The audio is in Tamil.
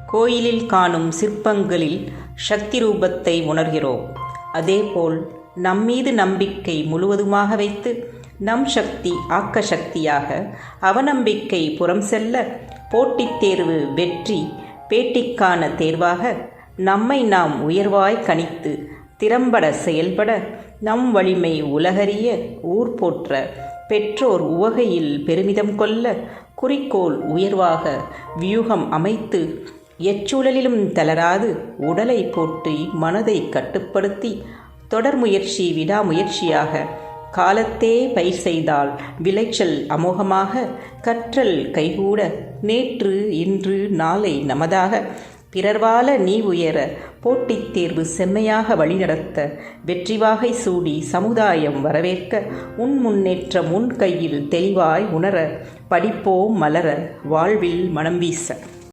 கோயிலில் காணும் சிற்பங்களில் சக்தி ரூபத்தை உணர்கிறோம். அதேபோல் நம்மீது நம்பிக்கை முழுவதுமாக வைத்து நம் சக்தி ஆக்க சக்தியாக, அவநம்பிக்கை புறம் செல்ல, போட்டித் தேர்வு வெற்றி பேட்டிக்கான தேர்வாக நம்மை நாம் உயர்வாய் கணித்து திறம்பட செயல்பட, நம் வலிமை உலகறிய ஊர் போற்ற, பெற்றோர் உவகையில் பெருமிதம் கொள்ள, குறிக்கோள் உயர்வாக வியூகம் அமைத்து எச்சூழலிலும் தளராது உடலை போற்றி மனதை கட்டுப்படுத்தி தொடர் முயற்சி விடாமுயற்சியாக காலத்தே பயிர் செய்தால் விளைச்சல் அமோகமாக, கற்றல் கைகூட நேற்று இன்று நாளை நமதாக, பிறர் வாழ நீ உயர போட்டித் தேர்வு செம்மையாக வழிநடத்த, வெற்றிவாகை சூடி சமுதாயம் வரவேற்க, உன் முன்னேற்றம் உன் கையில் தெளிவாய் உணர, படிப்போம் மலர வாழ்வில் மனம் வீச.